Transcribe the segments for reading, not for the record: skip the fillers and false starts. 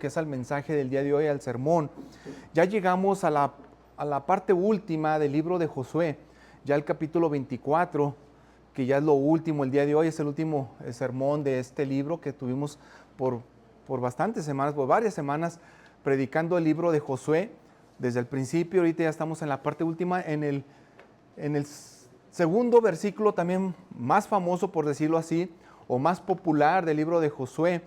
que es al mensaje del día de hoy, al sermón. Ya llegamos a la parte última del libro de Josué, ya el capítulo 24, que ya es lo último, el día de hoy es el último sermón de este libro que tuvimos por bastantes semanas, por varias semanas, predicando el libro de Josué desde el principio. Ahorita ya estamos en la parte última, en el segundo versículo también más famoso, por decirlo así, o más popular del libro de Josué,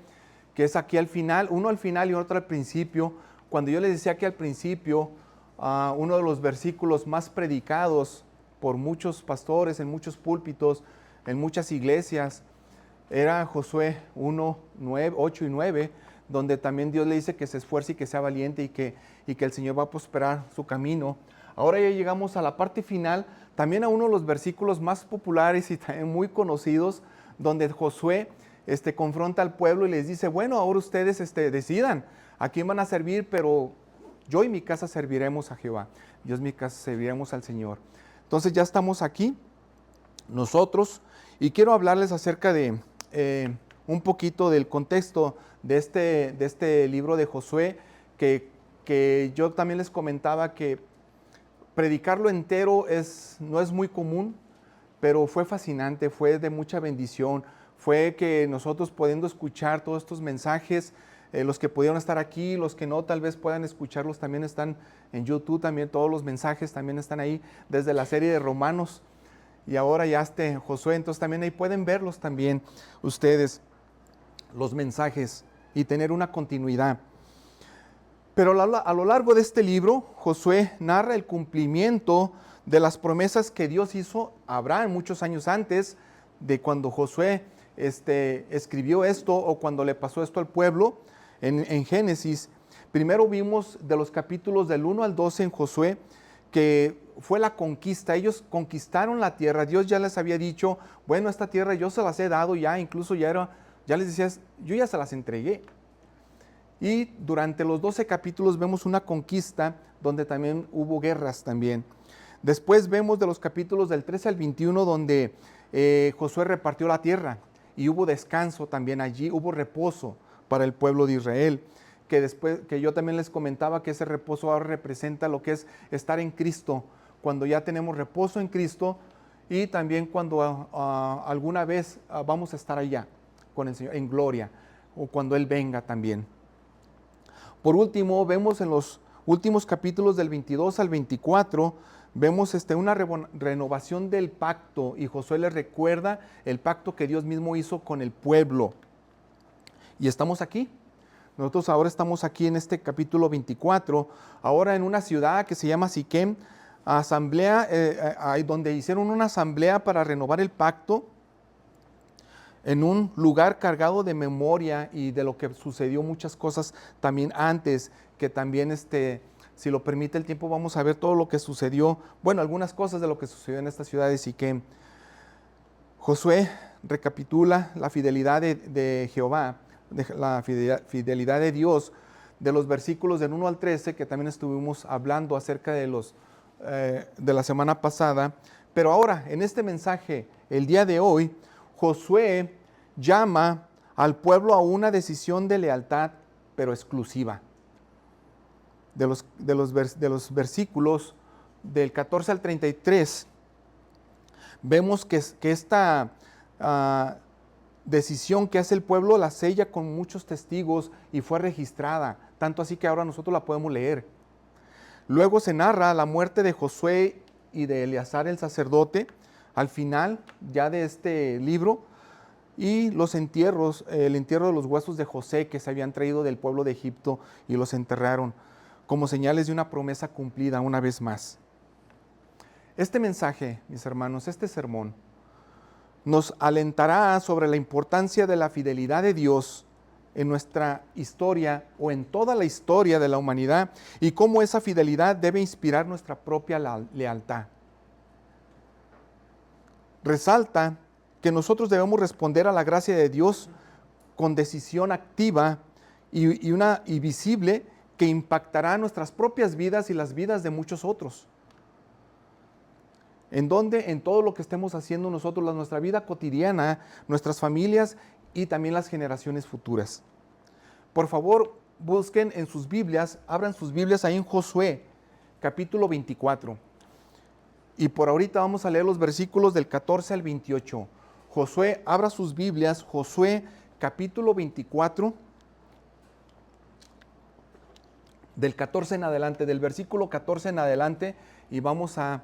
que es aquí al final, uno al final y otro al principio. Cuando yo les decía que al principio, uno de los versículos más predicados por muchos pastores, en muchos púlpitos, en muchas iglesias, era Josué 1, 8 y 9, donde también Dios le dice que se esfuerce y que sea valiente y que el Señor va a prosperar su camino. Ahora ya llegamos a la parte final, también a uno de los versículos más populares y también muy conocidos, donde Josué confronta al pueblo y les dice, bueno, ahora ustedes decidan a quién van a servir, pero yo y mi casa serviremos a Jehová. Yo y mi casa serviremos al Señor. Entonces ya estamos aquí, nosotros, y quiero hablarles acerca de un poquito del contexto de este libro de Josué, que yo también les comentaba que predicarlo entero no es muy común, pero fue fascinante, fue de mucha bendición, fue que nosotros pudiendo escuchar todos estos mensajes, los que pudieron estar aquí, los que no tal vez puedan escucharlos, también están en YouTube, también todos los mensajes también están ahí, desde la serie de Romanos, y ahora ya Josué, entonces también ahí pueden verlos también ustedes, los mensajes, y tener una continuidad. Pero a lo largo de este libro, Josué narra el cumplimiento de las promesas que Dios hizo a Abraham muchos años antes de cuando Josué escribió esto o cuando le pasó esto al pueblo en Génesis. Primero vimos de los capítulos del 1 al 12 en Josué que fue la conquista. Ellos conquistaron la tierra. Dios ya les había dicho, bueno, esta tierra yo se las he dado ya, incluso ya les decía, yo ya se las entregué. Y durante los 12 capítulos vemos una conquista donde también hubo guerras también. Después vemos de los capítulos del 13 al 21 donde Josué repartió la tierra y hubo descanso también allí, hubo reposo para el pueblo de Israel, que yo también les comentaba que ese reposo ahora representa lo que es estar en Cristo, cuando ya tenemos reposo en Cristo y también cuando alguna vez vamos a estar allá con el Señor en gloria o cuando Él venga también. Por último, vemos en los últimos capítulos del 22 al 24, vemos una renovación del pacto y Josué les recuerda el pacto que Dios mismo hizo con el pueblo. Y estamos aquí. Nosotros ahora estamos aquí en este capítulo 24, ahora en una ciudad que se llama Siquem, donde hicieron una asamblea para renovar el pacto, en un lugar cargado de memoria y de lo que sucedió muchas cosas también antes, que también si lo permite el tiempo vamos a ver todo lo que sucedió, bueno, algunas cosas de lo que sucedió en esta ciudad de Siquem. Josué recapitula la fidelidad de Jehová, la fidelidad de Dios, de los versículos del 1 al 13, que también estuvimos hablando acerca de la semana pasada, pero ahora en este mensaje, el día de hoy, Josué llama al pueblo a una decisión de lealtad, pero exclusiva. De los versículos del 14 al 33, vemos que esta decisión que hace el pueblo la sella con muchos testigos y fue registrada, tanto así que ahora nosotros la podemos leer. Luego se narra la muerte de Josué y de Eleazar el sacerdote, al final ya de este libro, y el entierro de los huesos de José que se habían traído del pueblo de Egipto y los enterraron como señales de una promesa cumplida una vez más. Este mensaje, mis hermanos, este sermón, nos alentará sobre la importancia de la fidelidad de Dios en nuestra historia o en toda la historia de la humanidad y cómo esa fidelidad debe inspirar nuestra propia lealtad. Resalta que nosotros debemos responder a la gracia de Dios con decisión activa y visible que impactará nuestras propias vidas y las vidas de muchos otros. En todo lo que estemos haciendo nosotros, nuestra vida cotidiana, nuestras familias y también las generaciones futuras. Por favor, busquen en sus Biblias, abran sus Biblias ahí en Josué, capítulo 24. Y por ahorita vamos a leer los versículos del 14 al 28. Josué, abra sus Biblias, Josué, capítulo 24, del 14 en adelante, del versículo 14 en adelante, y vamos a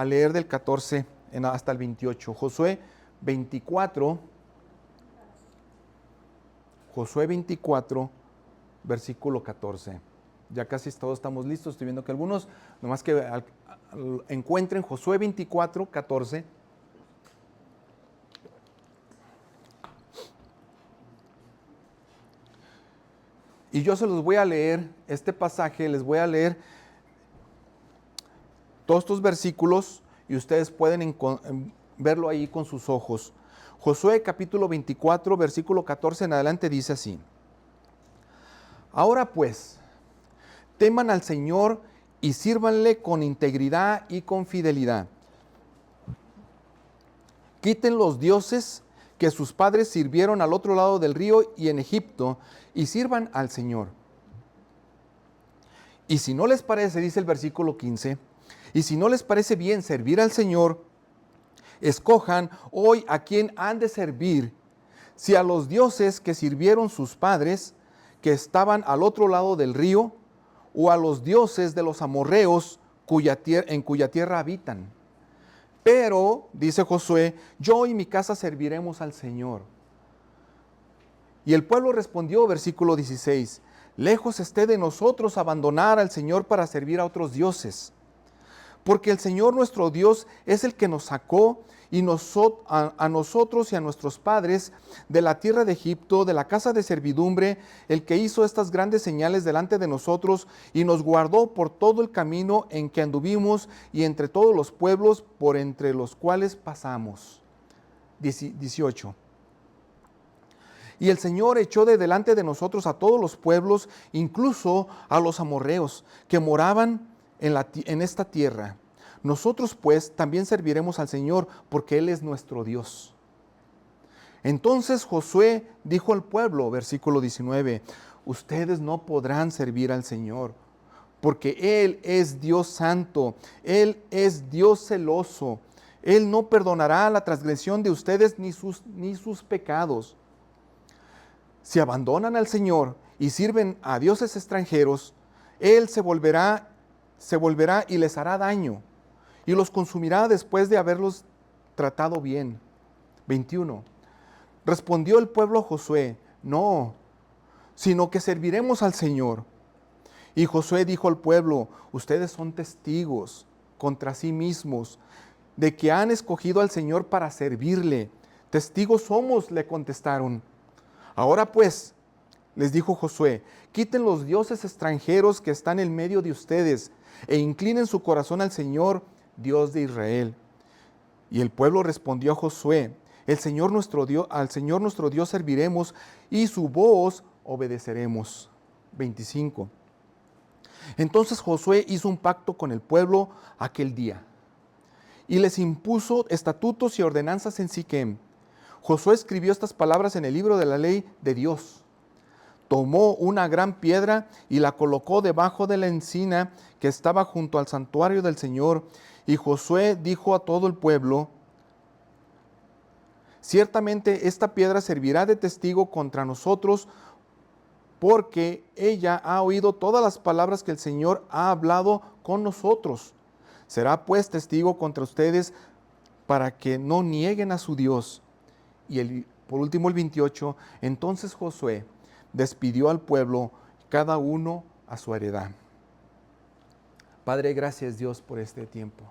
leer del 14 hasta el 28. Josué 24, versículo 14. Ya casi todos estamos listos, estoy viendo que algunos, nomás que encuentren Josué 24, 14. Y yo se los voy a leer, este pasaje, les voy a leer todos estos versículos y ustedes pueden verlo ahí con sus ojos. Josué capítulo 24, versículo 14 en adelante dice así: Ahora pues, teman al Señor y sírvanle con integridad y con fidelidad. Quiten los dioses que sus padres sirvieron al otro lado del río y en Egipto, y sirvan al Señor. Y si no les parece, dice el versículo 15, y si no les parece bien servir al Señor, escojan hoy a quién han de servir, si a los dioses que sirvieron sus padres, que estaban al otro lado del río, o a los dioses de los amorreos en cuya tierra habitan. Pero, dice Josué, yo y mi casa serviremos al Señor. Y el pueblo respondió, versículo 16, lejos esté de nosotros abandonar al Señor para servir a otros dioses. Porque el Señor nuestro Dios es el que nos sacó y a nosotros y a nuestros padres de la tierra de Egipto, de la casa de servidumbre, el que hizo estas grandes señales delante de nosotros y nos guardó por todo el camino en que anduvimos y entre todos los pueblos por entre los cuales pasamos. 18. Y el Señor echó de delante de nosotros a todos los pueblos, incluso a los amorreos, que moraban en esta tierra. Nosotros pues también serviremos al Señor, porque Él es nuestro Dios. Entonces Josué dijo al pueblo, versículo 19, ustedes no podrán servir al Señor, porque Él es Dios santo, Él es Dios celoso. Él no perdonará la transgresión de ustedes ni sus pecados. Si abandonan al Señor y sirven a dioses extranjeros, Él se volverá y les hará daño y los consumirá después de haberlos tratado bien. 21. Respondió el pueblo a Josué, no, sino que serviremos al Señor. Y Josué dijo al pueblo, ustedes son testigos contra sí mismos de que han escogido al Señor para servirle. Testigos somos, le contestaron. Ahora pues, les dijo Josué, quiten los dioses extranjeros que están en medio de ustedes e inclinen su corazón al Señor, Dios de Israel. Y el pueblo respondió a Josué, al Señor nuestro Dios serviremos y su voz obedeceremos. 25. Entonces Josué hizo un pacto con el pueblo aquel día y les impuso estatutos y ordenanzas en Siquem. Josué escribió estas palabras en el libro de la ley de Dios. Tomó una gran piedra y la colocó debajo de la encina que estaba junto al santuario del Señor. Y Josué dijo a todo el pueblo, ciertamente esta piedra servirá de testigo contra nosotros, porque ella ha oído todas las palabras que el Señor ha hablado con nosotros. Será pues testigo contra ustedes para que no nieguen a su Dios. Y por último el 28, entonces Josué despidió al pueblo, cada uno a su heredad. Padre, gracias Dios por este tiempo.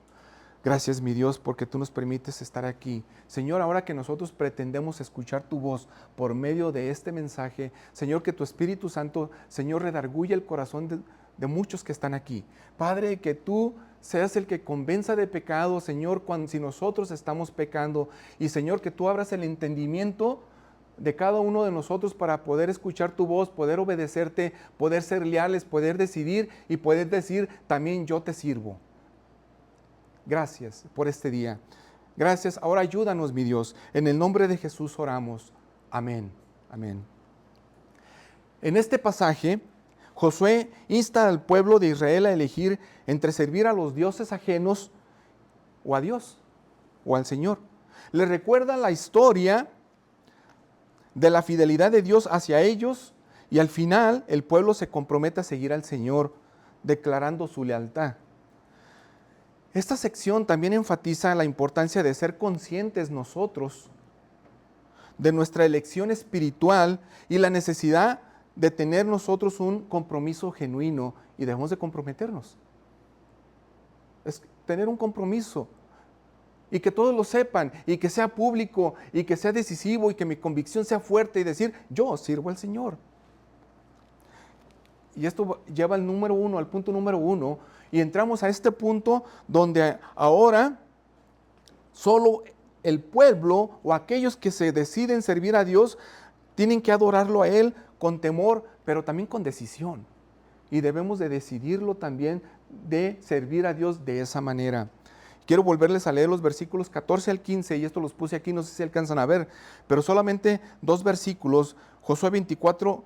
Gracias mi Dios porque tú nos permites estar aquí. Señor, ahora que nosotros pretendemos escuchar tu voz por medio de este mensaje, Señor, que tu Espíritu Santo, Señor, redarguye el corazón de muchos que están aquí. Padre, que tú seas el que convenza de pecado, Señor, si nosotros estamos pecando. Y Señor, que tú abras el entendimiento de cada uno de nosotros para poder escuchar tu voz, poder obedecerte, poder ser leales, poder decidir y poder decir también yo te sirvo. Gracias por este día. Gracias. Ahora ayúdanos, mi Dios. En el nombre de Jesús oramos. Amén. Amén. En este pasaje, Josué insta al pueblo de Israel a elegir entre servir a los dioses ajenos o a Dios o al Señor. Les recuerda la historia de la fidelidad de Dios hacia ellos y al final el pueblo se compromete a seguir al Señor, declarando su lealtad. Esta sección también enfatiza la importancia de ser conscientes nosotros de nuestra elección espiritual y la necesidad de tener nosotros un compromiso genuino y debemos de comprometernos. Es tener un compromiso y que todos lo sepan y que sea público y que sea decisivo y que mi convicción sea fuerte y decir, yo sirvo al Señor. Y esto lleva al punto número uno, y entramos a este punto donde ahora solo el pueblo o aquellos que se deciden servir a Dios tienen que adorarlo a Él con temor, pero también con decisión. Y debemos de decidirlo también de servir a Dios de esa manera. Quiero volverles a leer los versículos 14 al 15, y esto los puse aquí, no sé si alcanzan a ver, pero solamente 2 versículos, Josué 24,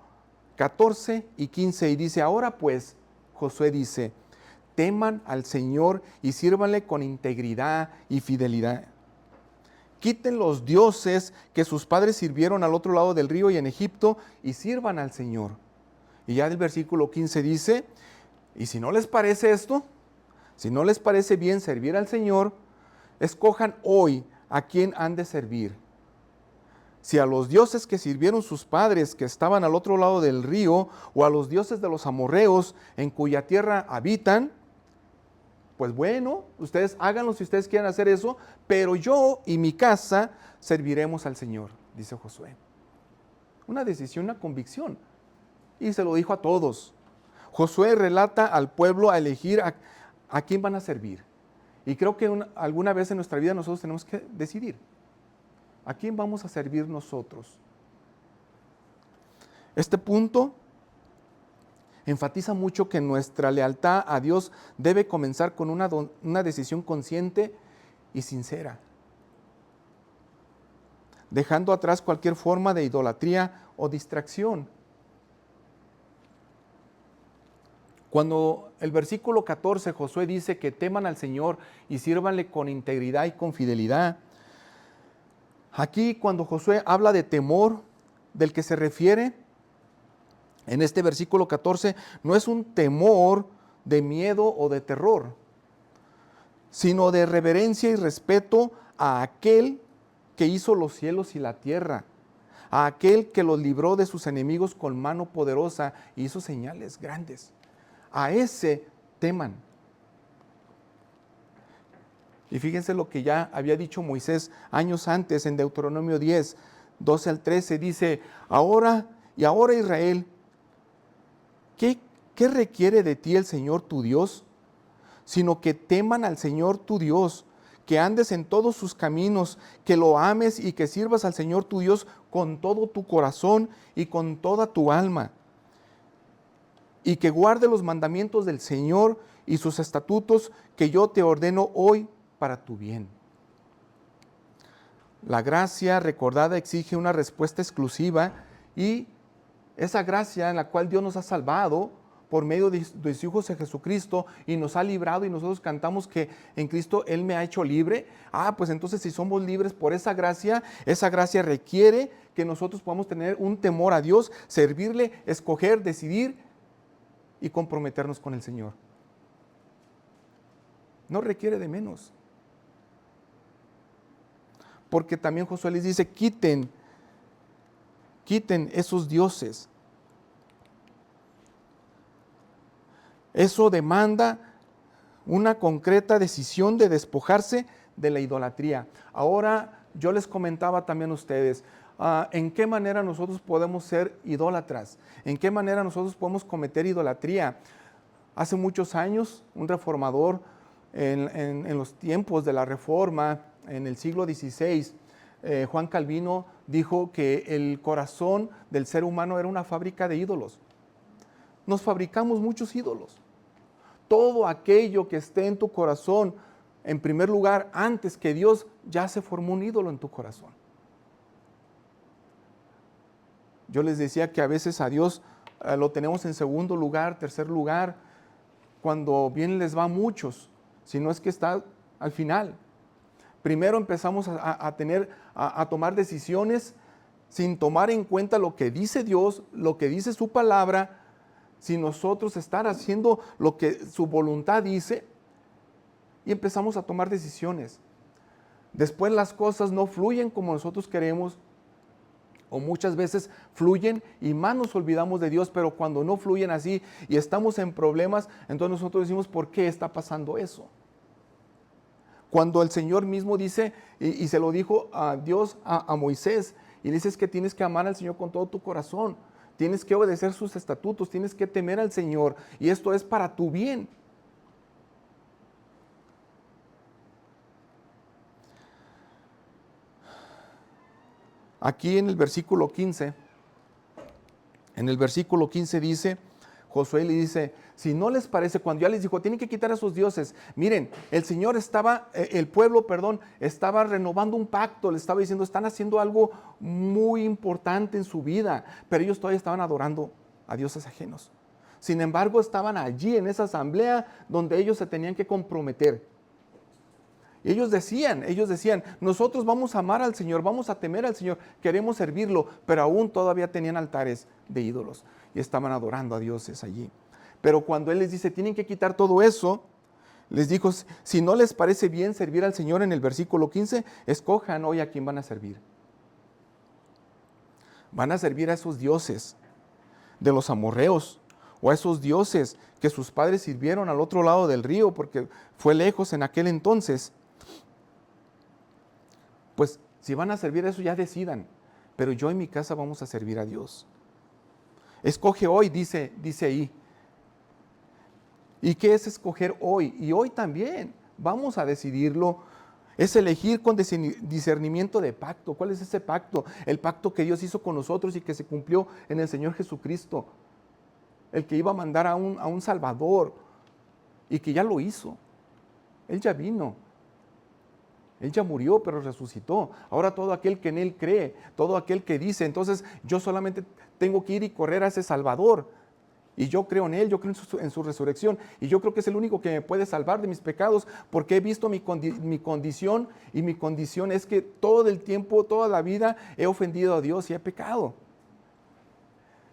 14 y 15, y dice, ahora pues, Josué dice, teman al Señor y sírvanle con integridad y fidelidad. Quiten los dioses que sus padres sirvieron al otro lado del río y en Egipto y sirvan al Señor. Y ya del versículo 15 dice, y si no les parece esto, si no les parece bien servir al Señor, escojan hoy a quién han de servir. Si a los dioses que sirvieron sus padres que estaban al otro lado del río, o a los dioses de los amorreos en cuya tierra habitan, pues bueno, ustedes háganlo si ustedes quieren hacer eso, pero yo y mi casa serviremos al Señor, dice Josué. Una decisión, una convicción. Y se lo dijo a todos. Josué relata al pueblo a elegir a quién van a servir. Y creo que alguna vez en nuestra vida nosotros tenemos que decidir. ¿A quién vamos a servir nosotros? Este punto enfatiza mucho que nuestra lealtad a Dios debe comenzar con una decisión consciente y sincera, dejando atrás cualquier forma de idolatría o distracción. Cuando el versículo 14, Josué dice que teman al Señor y sírvanle con integridad y con fidelidad, aquí cuando Josué habla de temor del que se refiere, en este versículo 14, no es un temor de miedo o de terror, sino de reverencia y respeto a aquel que hizo los cielos y la tierra, a aquel que los libró de sus enemigos con mano poderosa y hizo señales grandes. A ese teman. Y fíjense lo que ya había dicho Moisés años antes en Deuteronomio 10, 12 al 13, dice, ahora Israel, ¿qué requiere de ti el Señor tu Dios? Sino que teman al Señor tu Dios, que andes en todos sus caminos, que lo ames y que sirvas al Señor tu Dios con todo tu corazón y con toda tu alma, y que guarde los mandamientos del Señor y sus estatutos que yo te ordeno hoy para tu bien. La gracia recordada exige una respuesta exclusiva, y esa gracia en la cual Dios nos ha salvado por medio de su Hijo Jesucristo y nos ha librado, y nosotros cantamos que en Cristo Él me ha hecho libre. Pues entonces si somos libres por esa gracia requiere que nosotros podamos tener un temor a Dios, servirle, escoger, decidir y comprometernos con el Señor. No requiere de menos. Porque también Josué les dice, quiten esos dioses. Eso demanda una concreta decisión de despojarse de la idolatría. Ahora, yo les comentaba también a ustedes, ¿en qué manera nosotros podemos ser idólatras? ¿En qué manera nosotros podemos cometer idolatría? Hace muchos años, un reformador en los tiempos de la Reforma, en el siglo XVI, Juan Calvino dijo que el corazón del ser humano era una fábrica de ídolos. Nos fabricamos muchos ídolos. Todo aquello que esté en tu corazón, en primer lugar, antes que Dios, ya se formó un ídolo en tu corazón. Yo les decía que a veces a Dios lo tenemos en segundo lugar, tercer lugar, cuando bien les va a muchos, si no es que está al final. Primero empezamos a tomar decisiones sin tomar en cuenta lo que dice Dios, lo que dice su palabra, sin nosotros estar haciendo lo que su voluntad dice, y empezamos a tomar decisiones. Después las cosas no fluyen como nosotros queremos, o muchas veces fluyen y más nos olvidamos de Dios, pero cuando no fluyen así y estamos en problemas, entonces nosotros decimos, ¿por qué está pasando eso? Cuando el Señor mismo dice, y se lo dijo a Dios, a Moisés, y le dices que tienes que amar al Señor con todo tu corazón, tienes que obedecer sus estatutos, tienes que temer al Señor, y esto es para tu bien. Aquí en el versículo 15 dice, Josué le dice, si no les parece, cuando ya les dijo, tienen que quitar a sus dioses, miren, el Señor el pueblo, estaba renovando un pacto, le estaba diciendo, están haciendo algo muy importante en su vida, pero ellos todavía estaban adorando a dioses ajenos. Sin embargo, estaban allí en esa asamblea donde ellos se tenían que comprometer. Y ellos decían, nosotros vamos a amar al Señor, vamos a temer al Señor, queremos servirlo, pero aún todavía tenían altares de ídolos y estaban adorando a dioses allí. Pero cuando Él les dice, tienen que quitar todo eso, les dijo, si no les parece bien servir al Señor en el versículo 15, escojan hoy a quién van a servir. Van a servir a esos dioses de los amorreos, o a esos dioses que sus padres sirvieron al otro lado del río, porque fue lejos en aquel entonces. Pues si van a servir a eso, ya decidan, pero yo en mi casa vamos a servir a Dios. Escoge hoy, dice ahí. ¿Y qué es escoger hoy? Y hoy también vamos a decidirlo. Es elegir con discernimiento de pacto. ¿Cuál es ese pacto? El pacto que Dios hizo con nosotros y que se cumplió en el Señor Jesucristo. El que iba a mandar a un Salvador y que ya lo hizo. Él ya vino. Él ya murió, pero resucitó. Ahora todo aquel que en Él cree, todo aquel que dice, entonces yo solamente tengo que ir y correr a ese Salvador. Y yo creo en Él, yo creo en su resurrección. Y yo creo que es el único que me puede salvar de mis pecados, porque he visto mi condición, y mi condición es que todo el tiempo, toda la vida he ofendido a Dios y he pecado.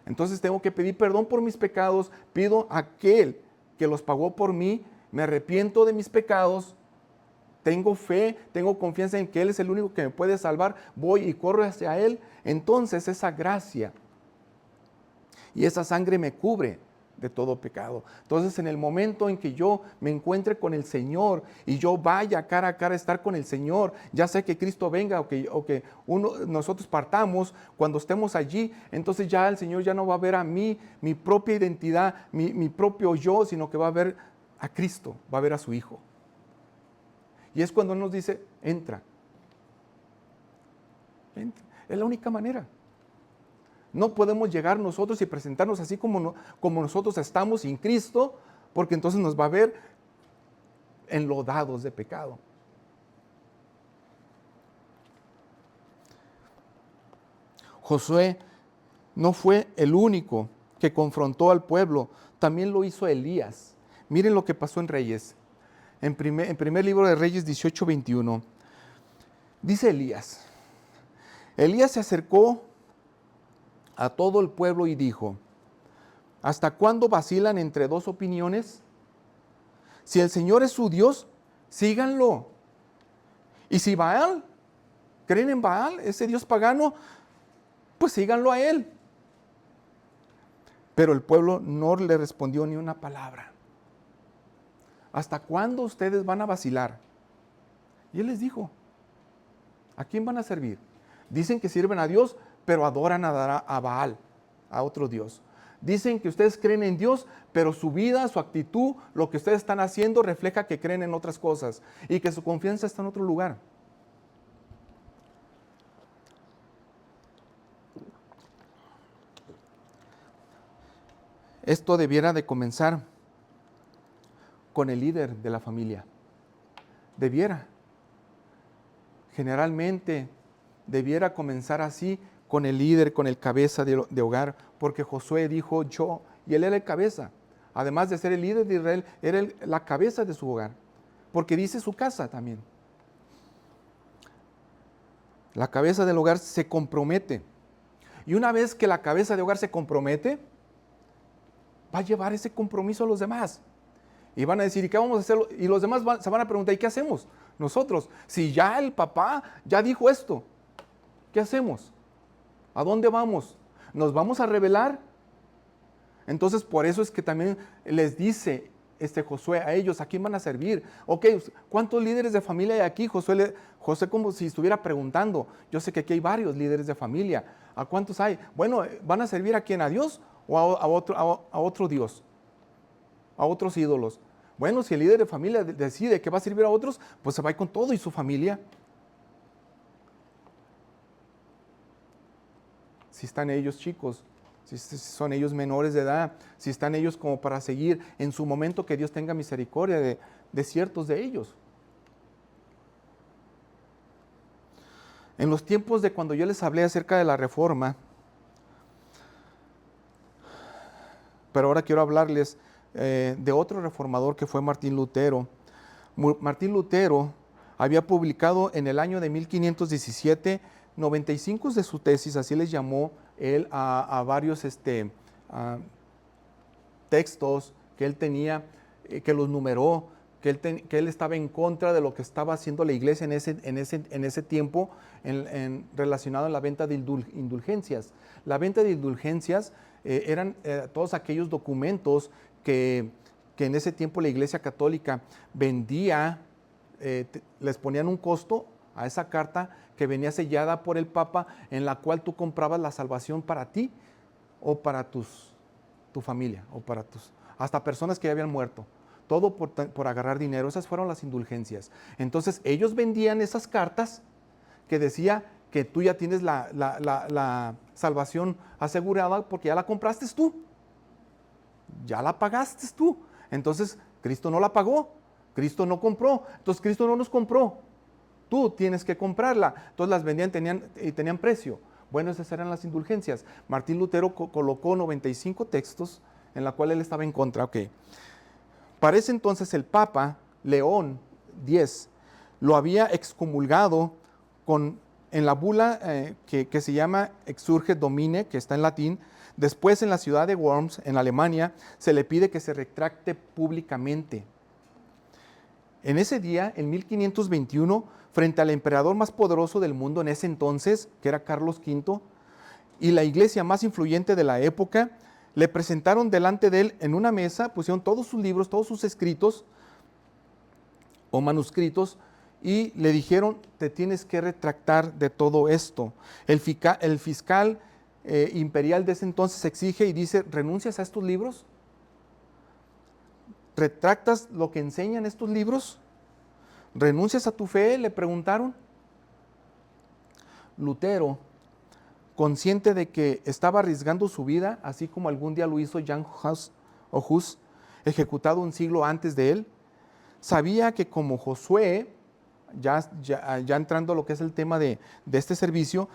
Entonces tengo que pedir perdón por mis pecados, pido a aquel que los pagó por mí, me arrepiento de mis pecados, tengo fe, tengo confianza en que Él es el único que me puede salvar, voy y corro hacia Él. Entonces esa gracia y esa sangre me cubre de todo pecado. Entonces en el momento en que yo me encuentre con el Señor y yo vaya cara a cara a estar con el Señor, ya sea que Cristo venga o que nosotros partamos, cuando estemos allí, entonces ya el Señor ya no va a ver a mí, mi propia identidad, mi propio yo, sino que va a ver a Cristo, va a ver a su Hijo. Y es cuando nos dice, entra. Es la única manera. No podemos llegar nosotros y presentarnos así como nosotros estamos sin Cristo, porque entonces nos va a ver enlodados de pecado. Josué no fue el único que confrontó al pueblo, también lo hizo Elías. Miren lo que pasó en Reyes. En primer libro de Reyes 18:21, dice Elías se acercó a todo el pueblo y dijo, ¿hasta cuándo vacilan entre dos opiniones? Si el Señor es su Dios, síganlo. Y si Baal, creen en Baal, ese Dios pagano, pues síganlo a él. Pero el pueblo no le respondió ni una palabra. ¿Hasta cuándo ustedes van a vacilar? Y él les dijo, ¿a quién van a servir? Dicen que sirven a Dios, pero adoran a Baal, a otro Dios. Dicen que ustedes creen en Dios, pero su vida, su actitud, lo que ustedes están haciendo refleja que creen en otras cosas y que su confianza está en otro lugar. Esto debiera de comenzar con el líder de la familia. Debiera. Generalmente debiera comenzar así con el líder, con el cabeza de hogar, porque Josué dijo yo, y él era el cabeza. Además de ser el líder de Israel, era la cabeza de su hogar, porque dice su casa también. La cabeza del hogar se compromete. Y una vez que la cabeza de hogar se compromete, va a llevar ese compromiso a los demás. Y van a decir, ¿y qué vamos a hacer? Y los demás se van a preguntar, ¿y qué hacemos nosotros? Si ya el papá ya dijo esto, ¿qué hacemos? ¿A dónde vamos? ¿Nos vamos a rebelar? Entonces, por eso es que también les dice Josué a ellos, ¿a quién van a servir? Ok, ¿cuántos líderes de familia hay aquí? José como si estuviera preguntando. Yo sé que aquí hay varios líderes de familia. ¿A cuántos hay? Bueno, ¿van a servir a quién? ¿A Dios o a otro Dios? ¿A otros ídolos? Bueno, si el líder de familia decide que va a servir a otros, pues se va a ir con todo y su familia. Si están ellos chicos, si son ellos menores de edad, si están ellos como para seguir en su momento, que Dios tenga misericordia de ciertos de ellos. En los tiempos de cuando yo les hablé acerca de la Reforma, pero ahora quiero hablarles de otro reformador que fue Martín Lutero. Martín Lutero había publicado en el año de 1517 95 de su tesis, así les llamó él a varios textos que él tenía, que los numeró, que él estaba en contra de lo que estaba haciendo la iglesia en ese tiempo relacionado a la venta de indulgencias. La venta de indulgencias eran todos aquellos documentos que en ese tiempo la Iglesia Católica vendía, les ponían un costo a esa carta que venía sellada por el Papa, en la cual tú comprabas la salvación para ti o para tu familia, o para hasta personas que ya habían muerto. Todo por agarrar dinero. Esas fueron las indulgencias. Entonces ellos vendían esas cartas que decía que tú ya tienes la salvación asegurada porque ya la compraste tú, ya la pagaste tú. Entonces Cristo no la pagó, Cristo no compró, entonces Cristo no nos compró, tú tienes que comprarla. Entonces las vendían y tenían precio. Bueno, esas eran las indulgencias. Martín Lutero colocó 95 textos en la cual él estaba en contra. Okay. Para ese entonces el Papa León X lo había excomulgado en la bula que se llama Exsurge Domine, que está en latín. Después, en la ciudad de Worms, en Alemania, se le pide que se retracte públicamente. En ese día, en 1521, frente al emperador más poderoso del mundo en ese entonces, que era Carlos V, y la iglesia más influyente de la época, le presentaron delante de él en una mesa, pusieron todos sus libros, todos sus escritos o manuscritos, y le dijeron, te tienes que retractar de todo esto. El fiscal imperial de ese entonces exige y dice, ¿renuncias a estos libros? ¿Retractas lo que enseñan estos libros? ¿Renuncias a tu fe? Le preguntaron. Lutero, consciente de que estaba arriesgando su vida, así como algún día lo hizo Jan Hus, ejecutado un siglo antes de él, sabía que como Josué, ya entrando a lo que es el tema de este servicio,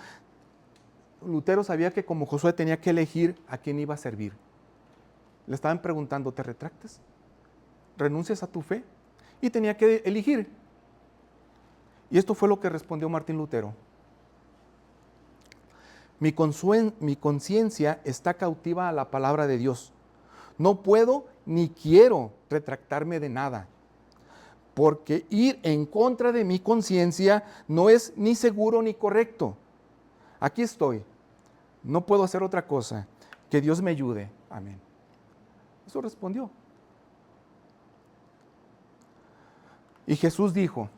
Lutero sabía que como Josué tenía que elegir a quién iba a servir. Le estaban preguntando, ¿te retractas? ¿Renuncias a tu fe? Y tenía que elegir. Y esto fue lo que respondió Martín Lutero. Mi conciencia está cautiva a la palabra de Dios. No puedo ni quiero retractarme de nada, porque ir en contra de mi conciencia no es ni seguro ni correcto. Aquí estoy. No puedo hacer otra cosa. Que Dios me ayude. Amén. Eso respondió. Y Jesús dijo,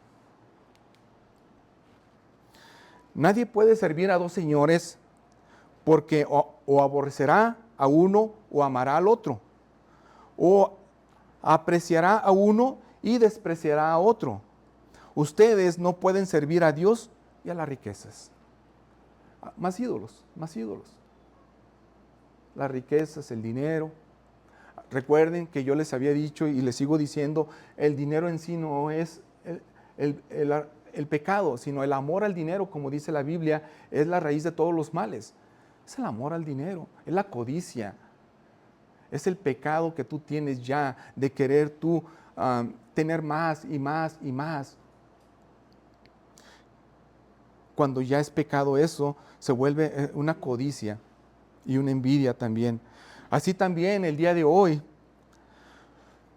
nadie puede servir a dos señores, porque o aborrecerá a uno o amará al otro, o apreciará a uno y despreciará a otro. Ustedes no pueden servir a Dios y a las riquezas. Más ídolos, más ídolos. Las riquezas, el dinero. Recuerden que yo les había dicho y les sigo diciendo, el dinero en sí no es el pecado, sino el amor al dinero, como dice la Biblia, es la raíz de todos los males. Es el amor al dinero, es la codicia, es el pecado que tú tienes ya de querer tú tener más y más y más. Cuando ya es pecado eso, se vuelve una codicia y una envidia también. Así también el día de hoy,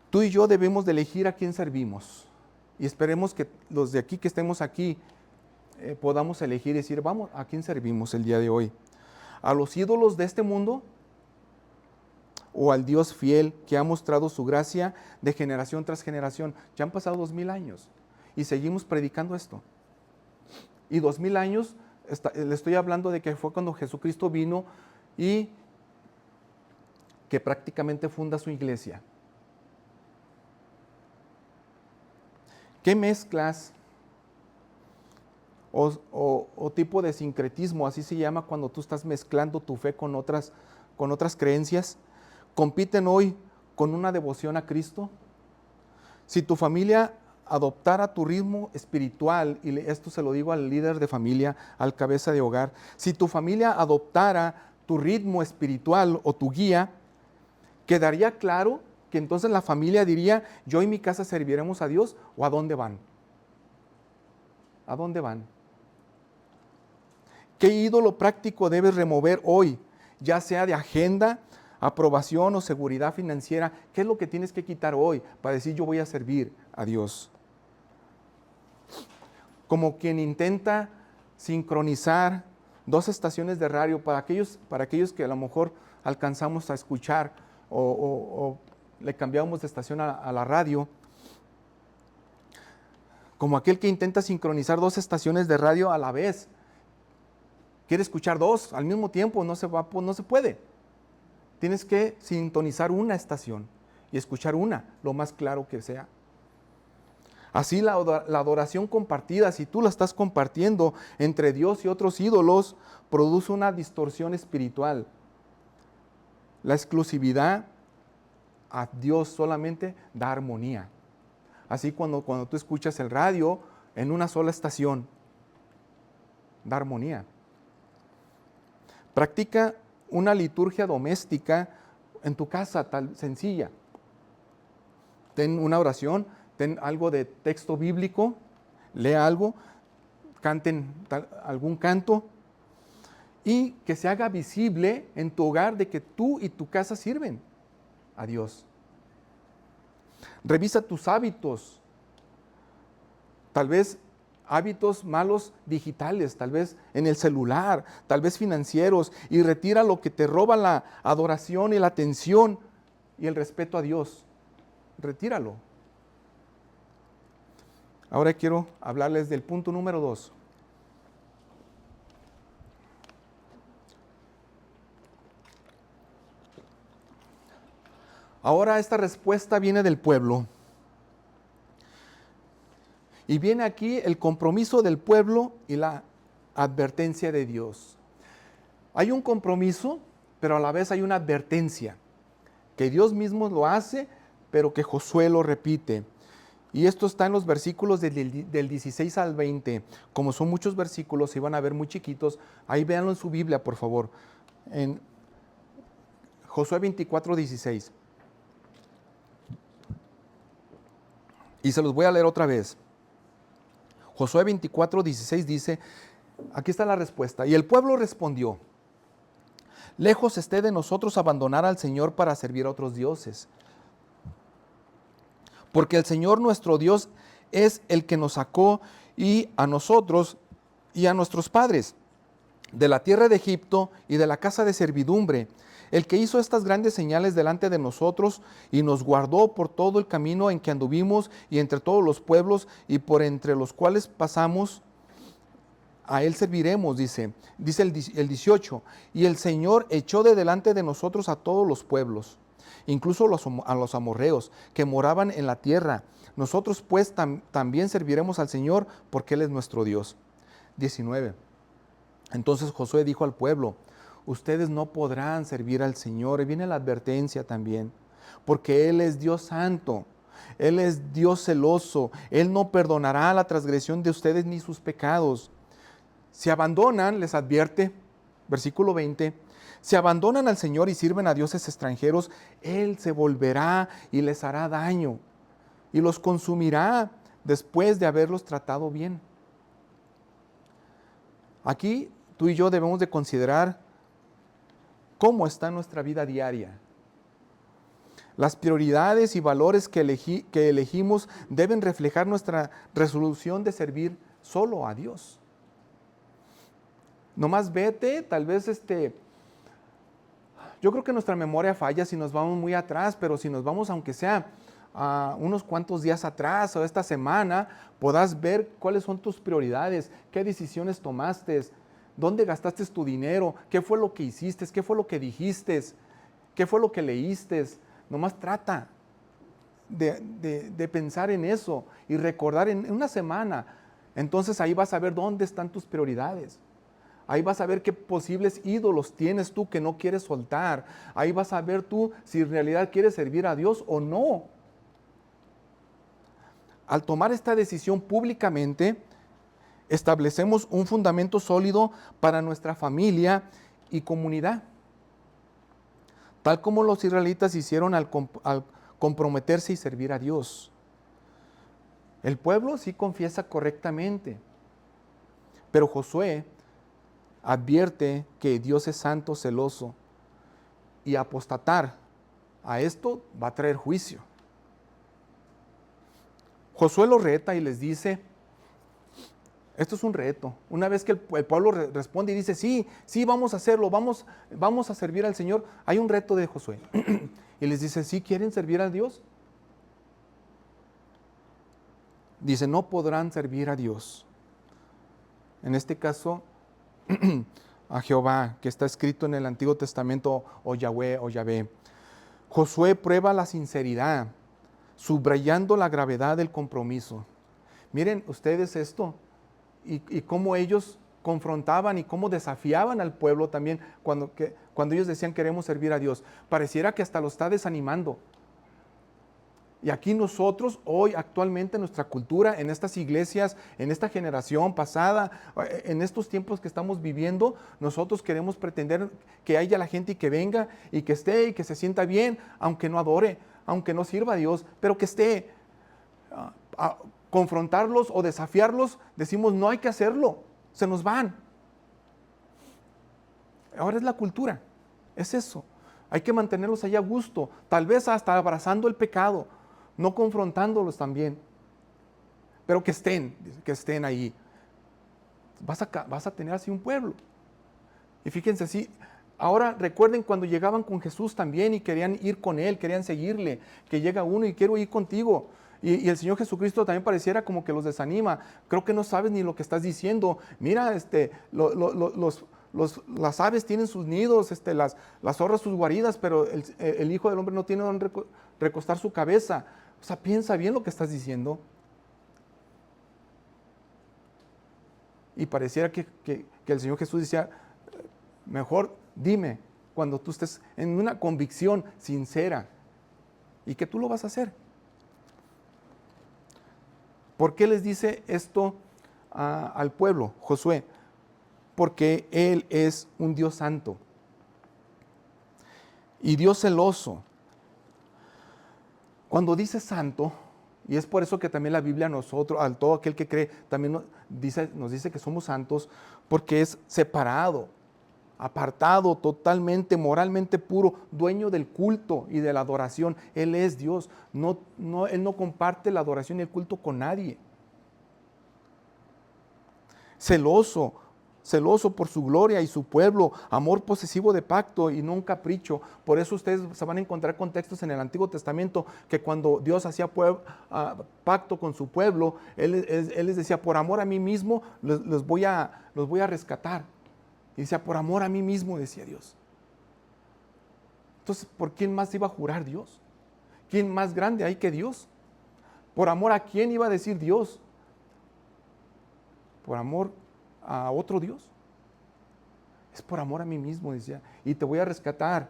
tú y yo debemos de elegir a quién servimos. Y esperemos que los de aquí que estemos aquí podamos elegir y decir, vamos, ¿a quién servimos el día de hoy? ¿A los ídolos de este mundo? ¿O al Dios fiel que ha mostrado su gracia de generación tras generación? Ya han pasado 2000 años y seguimos predicando esto. Y 2000 años, le estoy hablando de que fue cuando Jesucristo vino y que prácticamente funda su iglesia. ¿Qué mezclas o tipo de sincretismo, así se llama cuando tú estás mezclando tu fe con otras creencias, compiten hoy con una devoción a Cristo? Si tu familia adoptara tu ritmo espiritual, y esto se lo digo al líder de familia, al cabeza de hogar, si tu familia adoptara tu ritmo espiritual o tu guía, quedaría claro que entonces la familia diría, yo y mi casa serviremos a Dios, ¿o a dónde van? ¿A dónde van? ¿Qué ídolo práctico debes remover hoy? Ya sea de agenda, aprobación o seguridad financiera. ¿Qué es lo que tienes que quitar hoy para decir yo voy a servir a Dios? Como quien intenta sincronizar dos estaciones de radio para aquellos que a lo mejor alcanzamos a escuchar o le cambiamos de estación a la radio, como aquel que intenta sincronizar dos estaciones de radio a la vez. Quiere escuchar dos al mismo tiempo, no se puede. Tienes que sintonizar una estación y escuchar una, lo más claro que sea. Así la adoración compartida, si tú la estás compartiendo entre Dios y otros ídolos, produce una distorsión espiritual. La exclusividad a Dios solamente da armonía. Así cuando tú escuchas el radio en una sola estación, da armonía. Practica una liturgia doméstica en tu casa, tal sencilla. Ten una oración, ten algo de texto bíblico, lea algo, canten algún canto y que se haga visible en tu hogar de que tú y tu casa sirven a Dios. Revisa tus hábitos, tal vez hábitos malos digitales, tal vez en el celular, tal vez financieros, y retira lo que te roba la adoración y la atención y el respeto a Dios. Retíralo. Ahora quiero hablarles del punto número 2. Ahora esta respuesta viene del pueblo. Y viene aquí el compromiso del pueblo y la advertencia de Dios. Hay un compromiso, pero a la vez hay una advertencia, que Dios mismo lo hace, pero que Josué lo repite. Y esto está en los versículos del 16 al 20. Como son muchos versículos, se van a ver muy chiquitos. Ahí véanlo en su Biblia, por favor. En Josué 24, 16. Y se los voy a leer otra vez. Josué 24, 16 dice, aquí está la respuesta. Y el pueblo respondió, lejos esté de nosotros abandonar al Señor para servir a otros dioses. Porque el Señor nuestro Dios es el que nos sacó y a nosotros y a nuestros padres de la tierra de Egipto y de la casa de servidumbre, el que hizo estas grandes señales delante de nosotros y nos guardó por todo el camino en que anduvimos y entre todos los pueblos y por entre los cuales pasamos, a él serviremos, dice el 18, y el Señor echó de delante de nosotros a todos los pueblos, incluso a los amorreos que moraban en la tierra. Nosotros pues también serviremos al Señor porque Él es nuestro Dios. 19. Entonces Josué dijo al pueblo, ustedes no podrán servir al Señor. Y viene la advertencia también, porque Él es Dios santo. Él es Dios celoso. Él no perdonará la transgresión de ustedes ni sus pecados. Si abandonan, les advierte, versículo 20, si abandonan al Señor y sirven a dioses extranjeros, Él se volverá y les hará daño y los consumirá después de haberlos tratado bien. Aquí tú y yo debemos de considerar cómo está nuestra vida diaria. Las prioridades y valores que elegimos deben reflejar nuestra resolución de servir solo a Dios. Nomás vete, tal vez yo creo que nuestra memoria falla si nos vamos muy atrás, pero si nos vamos aunque sea unos cuantos días atrás o esta semana, podrás ver cuáles son tus prioridades, qué decisiones tomaste, dónde gastaste tu dinero, qué fue lo que hiciste, qué fue lo que dijiste, qué fue lo que leíste. Nomás trata de pensar en eso y recordar en una semana. Entonces ahí vas a ver dónde están tus prioridades. Ahí vas a ver qué posibles ídolos tienes tú que no quieres soltar. Ahí vas a ver tú si en realidad quieres servir a Dios o no. Al tomar esta decisión públicamente, establecemos un fundamento sólido para nuestra familia y comunidad. Tal como los israelitas hicieron al comprometerse y servir a Dios. El pueblo sí confiesa correctamente, pero Josué advierte que Dios es santo, celoso, y apostatar a esto va a traer juicio. Josué los reta y les dice, esto es un reto. Una vez que el pueblo responde y dice, sí, vamos a hacerlo, vamos a servir al Señor, hay un reto de Josué. Y les dice, ¿sí quieren servir a Dios? Dice, no podrán servir a Dios. En este caso, a Jehová, que está escrito en el Antiguo Testamento, o Yahweh o Yahvé. Josué prueba la sinceridad, subrayando la gravedad del compromiso. Miren ustedes esto, y cómo ellos confrontaban y cómo desafiaban al pueblo también cuando ellos decían queremos servir a Dios. Pareciera que hasta lo está desanimando. Y aquí nosotros, hoy, actualmente, en nuestra cultura, en estas iglesias, en esta generación pasada, en estos tiempos que estamos viviendo, nosotros queremos pretender que haya la gente y que venga y que esté y que se sienta bien, aunque no adore, aunque no sirva a Dios, pero que esté. Confrontarlos o desafiarlos, decimos no hay que hacerlo, se nos van. Ahora es la cultura, es eso. Hay que mantenerlos ahí a gusto, tal vez hasta abrazando el pecado, no confrontándolos también, pero que estén ahí. Vas a tener así un pueblo. Y fíjense así, ahora recuerden cuando llegaban con Jesús también y querían ir con Él, querían seguirle, que llega uno y quiero ir contigo. Y el Señor Jesucristo también pareciera como que los desanima. Creo que no sabes ni lo que estás diciendo. Mira, las aves tienen sus nidos, las zorras sus guaridas, pero el Hijo del Hombre no tiene donde recostar su cabeza. O sea, piensa bien lo que estás diciendo. Y pareciera que el Señor Jesús decía, mejor dime cuando tú estés en una convicción sincera y que tú lo vas a hacer. ¿Por qué les dice esto al pueblo, Josué? Porque Él es un Dios santo y Dios celoso. Cuando dice santo, y es por eso que también la Biblia a todo aquel que cree, también nos dice que somos santos, porque es separado, apartado, totalmente, moralmente puro, dueño del culto y de la adoración. Él es Dios. Él no comparte la adoración y el culto con nadie. Celoso por su gloria y su pueblo, amor posesivo de pacto y no un capricho. Por eso ustedes se van a encontrar con textos en el Antiguo Testamento que cuando Dios hacía pacto con su pueblo, Él les decía, por amor a mí mismo los voy a rescatar. Y decía, por amor a mí mismo, decía Dios. Entonces, ¿por quién más iba a jurar Dios? ¿Quién más grande hay que Dios? ¿Por amor a quién iba a decir Dios? ¿Por amor a otro Dios? Es por amor a mí mismo, decía. Y te voy a rescatar.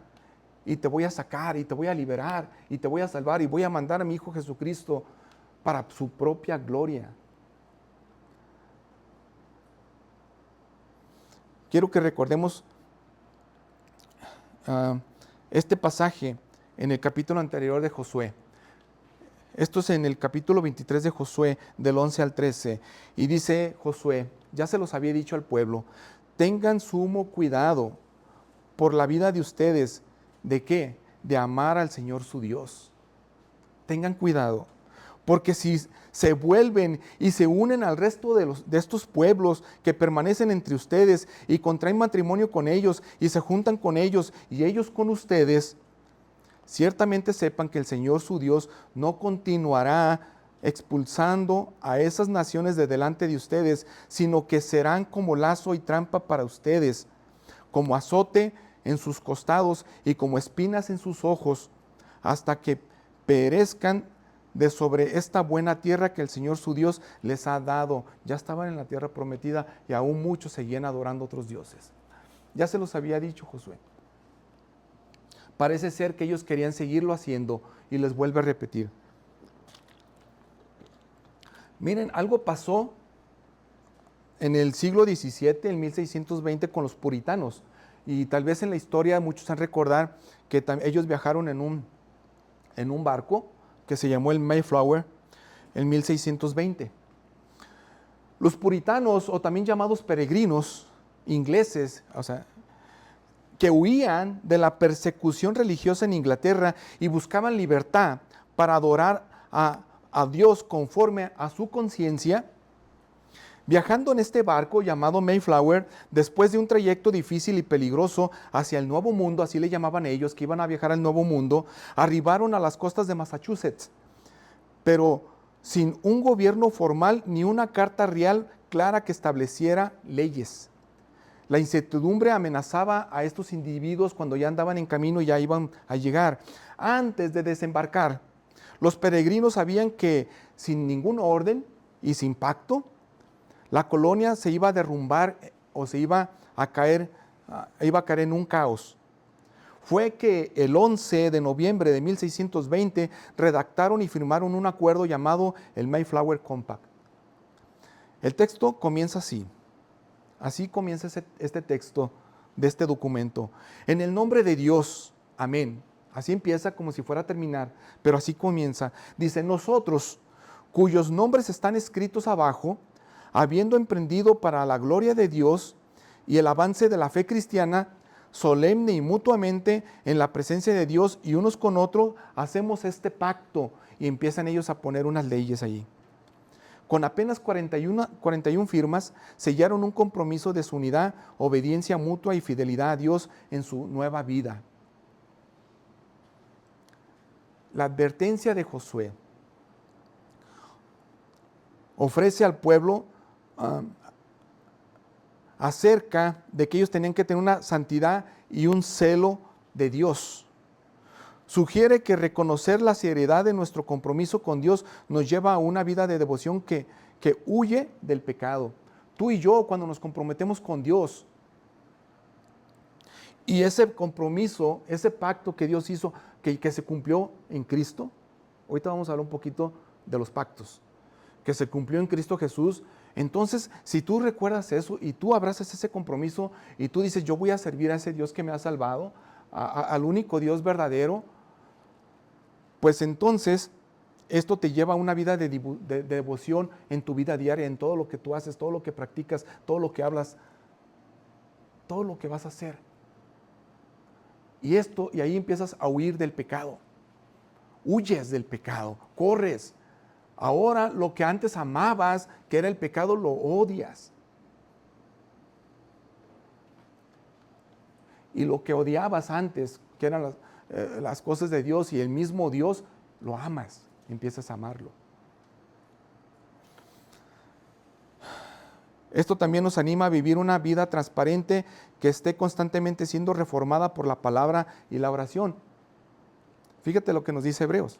y te voy a sacar y te voy a liberar y te voy a salvar y voy a mandar a mi Hijo Jesucristo para su propia gloria. Quiero que recordemos este pasaje en el capítulo anterior de Josué. Esto es en el capítulo 23 de Josué, del 11 al 13. Y dice Josué, ya se los había dicho al pueblo, tengan sumo cuidado por la vida de ustedes. ¿De qué? De amar al Señor su Dios. Tengan cuidado, porque si se vuelven y se unen al resto de estos pueblos que permanecen entre ustedes y contraen matrimonio con ellos y se juntan con ellos y ellos con ustedes, ciertamente sepan que el Señor su Dios no continuará expulsando a esas naciones de delante de ustedes, sino que serán como lazo y trampa para ustedes, como azote en sus costados y como espinas en sus ojos, hasta que perezcan de sobre esta buena tierra que el Señor su Dios les ha dado. Ya estaban en la tierra prometida y aún muchos seguían adorando otros dioses. Ya se los había dicho Josué. Parece ser que ellos querían seguirlo haciendo y les vuelve a repetir. Miren, algo pasó en el siglo XVII, en 1620, con los puritanos. Y tal vez en la historia muchos han recordar que ellos viajaron en un barco que se llamó el Mayflower en 1620. Los puritanos, o también llamados peregrinos ingleses, o sea, que huían de la persecución religiosa en Inglaterra y buscaban libertad para adorar a Dios conforme a su conciencia, viajando en este barco llamado Mayflower, después de un trayecto difícil y peligroso hacia el Nuevo Mundo, así le llamaban ellos, que iban a viajar al Nuevo Mundo, arribaron a las costas de Massachusetts, pero sin un gobierno formal ni una carta real clara que estableciera leyes. La incertidumbre amenazaba a estos individuos cuando ya andaban en camino y ya iban a llegar. Antes de desembarcar, los peregrinos sabían que sin ningún orden y sin pacto, la colonia se iba a derrumbar o se iba a caer en un caos. Fue que el 11 de noviembre de 1620 redactaron y firmaron un acuerdo llamado el Mayflower Compact. El texto comienza así. Así comienza este texto de este documento. En el nombre de Dios, amén. Así empieza como si fuera a terminar, pero así comienza. Dice, nosotros, cuyos nombres están escritos abajo, habiendo emprendido para la gloria de Dios y el avance de la fe cristiana, solemne y mutuamente en la presencia de Dios y unos con otros, hacemos este pacto. Y empiezan ellos a poner unas leyes allí. Con apenas 41 firmas, sellaron un compromiso de su unidad, obediencia mutua y fidelidad a Dios en su nueva vida. La advertencia de Josué ofrece al pueblo acerca de que ellos tenían que tener una santidad y un celo de Dios. Sugiere que reconocer la seriedad de nuestro compromiso con Dios nos lleva a una vida de devoción que huye del pecado. Tú y yo, cuando nos comprometemos con Dios, y ese compromiso, ese pacto que Dios hizo, que se cumplió en Cristo, ahorita vamos a hablar un poquito de los pactos, que se cumplió en Cristo Jesús. Entonces, si tú recuerdas eso y tú abrazas ese compromiso y tú dices, yo voy a servir a ese Dios que me ha salvado, al único Dios verdadero, pues entonces esto te lleva a una vida de devoción en tu vida diaria, en todo lo que tú haces, todo lo que practicas, todo lo que hablas, todo lo que vas a hacer. Y ahí empiezas a huir del pecado. Huyes del pecado, corres. Ahora lo que antes amabas, que era el pecado, lo odias. Y lo que odiabas antes, que eran las cosas de Dios y el mismo Dios, lo amas, empiezas a amarlo. Esto también nos anima a vivir una vida transparente que esté constantemente siendo reformada por la palabra y la oración. Fíjate lo que nos dice Hebreos.